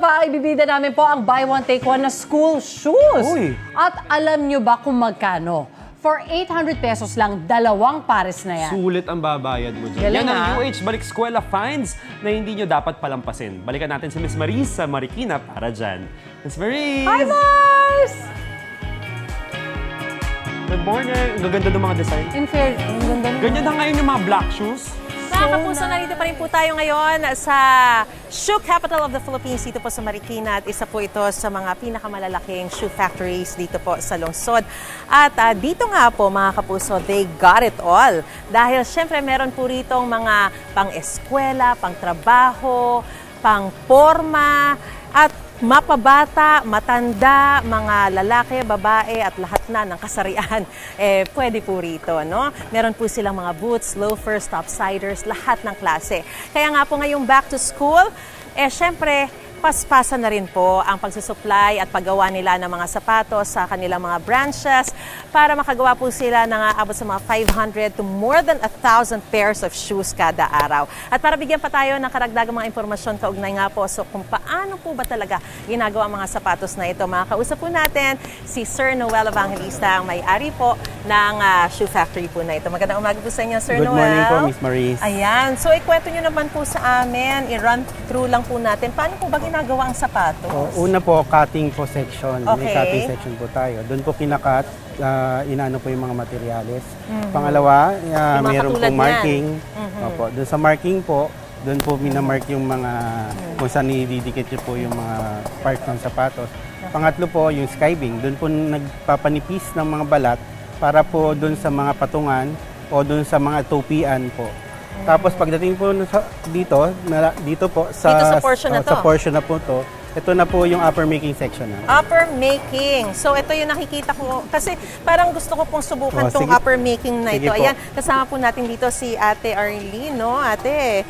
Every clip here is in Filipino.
pa, ibibida namin po ang buy one take one na school shoes. Uy. At alam nyo ba kung magkano? For 800 pesos lang, 2 pares na yan. Sulit ang babayad mo dyan. Galing, Yan ang ah. UH Balik Eskwela Finds na hindi nyo dapat palampasin. Balikan natin si Miss Maris sa Marikina para dyan. Miss Maris! Hi, Mars! Good morning! Ang gaganda ng mga design. In fair, ang ganda na. Ganyan na ngayon yung mga black shoes. Mga kapuso, narito pa rin po tayo ngayon sa Shoe Capital of the Philippines dito po sa Marikina at isa po ito sa mga pinakamalalaking shoe factories dito po sa lungsod. At dito nga po mga kapuso, they got it all. Dahil syempre meron po ritong mga pang-eskwela, pang-trabaho, pang-porma at mapabata, matanda, mga lalaki, babae at lahat na ng kasarian, pwede po rito, no? Meron po silang mga boots, loafers, topsiders, lahat ng klase. Kaya nga po ngayong back to school, syempre, paspasan na rin po ang pagsusupply at paggawa nila ng mga sapatos sa kanilang mga branches para makagawa po sila ng abot sa mga 500 to more than 1,000 pairs of shoes kada araw. At para bigyan pa tayo ng karagdagang mga impormasyon kaugnay nga po so kung paano po ba talaga ginagawa ang mga sapatos na ito, makakausap po natin si Sir Noel Evangelista, ang may-ari po ng shoe factory po na ito. Magandang umaga po sa inyo, Sir Good Noel. morning po, Miss Maris. Ayan. So, ikwento nyo naman po sa amin, i-run through lang po natin. Paano po ba ginagawa ang sapatos? Una po, cutting po section. May Okay. cutting section po tayo. Doon po kinakat, inaano po yung mga materyales. Pangalawa, mga meron katulad po marking. niyan. Opo, doon sa marking po, doon po minamark yung mga kung saan ididikit nyo po yung mga parts ng sapatos. Pangatlo po, yung skiving. Doon po nagpapanipis ng mga balat para po doon sa mga patungan o doon sa mga topian po. Tapos pagdating po dito po sa Dito sa portion na to? Sa portion na po to. Ito na po yung upper making section na. Upper making. So, ito yung nakikita ko. Kasi parang gusto ko pong subukan Oh, tong sige. upper making na Sige ito. po. Ayan, kasama po natin dito si Ate Arlene, no? Ate,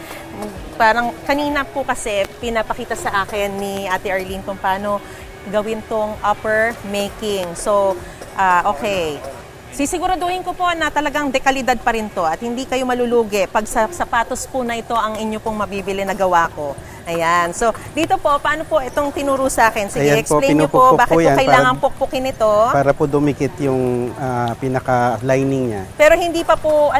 parang kanina po kasi pinapakita sa akin ni Ate Arlene kung paano gawin tong upper making. So, okay. Sisiguraduhin ko po na talagang dekalidad pa rin to at hindi kayo malulugi pag sa sapatos po na ito ang inyo pong mabibili na gawa ko. Ayan. So, dito po, paano po itong tinuro sa akin? Sige, Ayan po, explain nyo po pinupukpok bakit po po yan kailangan para- pukpukin ito. Para po dumikit yung pinaka-lining niya. Pero hindi pa po,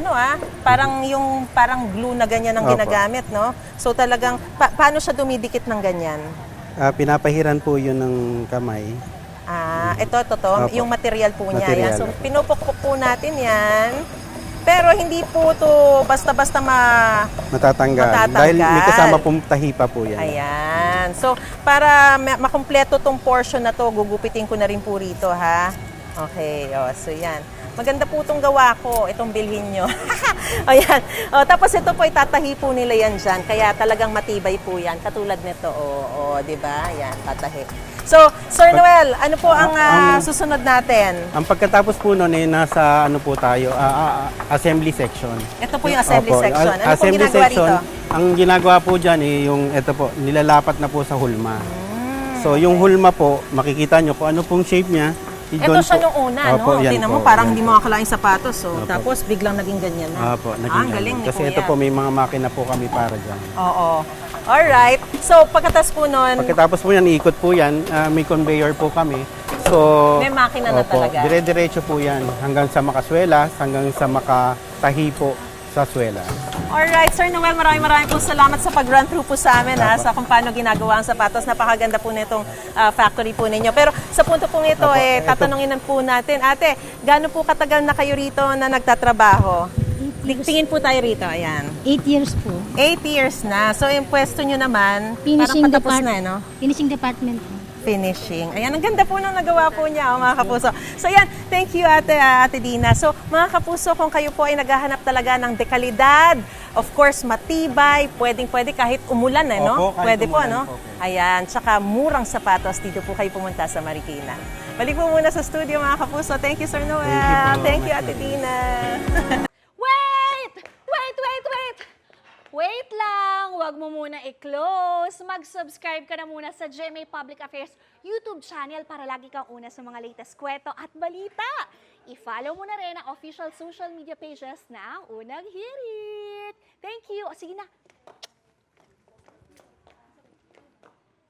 parang yung parang glue na ganyan ang Opo. ginagamit, no? So, talagang, paano siya dumidikit ng ganyan? Pinapahiran po yun ng kamay. Ito, Opo. yung material po niya. Material, Yan. So, opo. pinupukpok po natin yan. Pero hindi po to basta-basta Matatanggal. Dahil may kasama pong tahi pa po yan. Ayan. So, para makumpleto tong portion na to, gugupitin ko na rin po rito, ha? Okay, so yan. Maganda po itong gawa ko, itong bilhin nyo. Ayan. Tapos ito po, itatahi po nila yan dyan. Kaya talagang matibay po yan. Katulad nito, di ba? Yan, tatahi. So, Sir Noel, ano po ang susunod natin? Ang pagkatapos po nun nasa ano po tayo, assembly section. Ito po yung assembly Opo, section. Ano po assembly ginagawa section, rito? ang ginagawa po dyan yung ito po, nilalapat na po sa hulma. So yung hulma po, makikita nyo kung ano pong shape niya. Ito siya nung una, Opo, no? yan Tingnan po, mo, parang yan hindi po. mo akalaing sapatos, so. Opo. Tapos biglang naging ganyan na. Opo, naging ang galing ni Kasi Kuya. ito po, may mga makina po kami para dyan. Oo. Alright. So, pagkatas po nun, Pagkatapos po yan, iikot po yan, may conveyor po kami. So, May makina na talaga. Dire-diretso po yan hanggang sa makaswela, hanggang sa makatahi po sa swela. alright, Sir Noel, maraming po salamat sa pag-run through po sa amin, ha, sa kung paano ginagawa ang sapatos. Napakaganda po nitong factory po ninyo. Pero sa punto pong ito, tatanungin po natin, ate, gaano po katagal na kayo rito na nagtatrabaho? Tingin po tayo rito, ayan. 8 years po. 8 years na. So, yung pwesto nyo naman, Finishing parang patapos na, no? Finishing department po. Finishing. Ayan, ang ganda po nung nagawa po niya, mga kapuso. So yan, thank you Ate Dina. So mga kapuso, kung kayo po ay naghahanap talaga ng dekalidad, of course matibay, pwede kahit umulan, no? Opo, kahit Pwede po, umulan no? po. Ayan, tsaka murang sapatos, dito po kayo pumunta sa Marikina. Balik po muna sa studio, mga kapuso. Thank you, Sir Noel. Thank you po. Thank you, Ate Dina. Wait! Wait lang! Huwag mo muna i-close. Mag-subscribe ka na muna sa GMA Public Affairs YouTube channel para lagi kang una sa mga latest kwento at balita. I-follow mo na rin ang official social media pages ng Unang Hirit. Thank you. O sige na,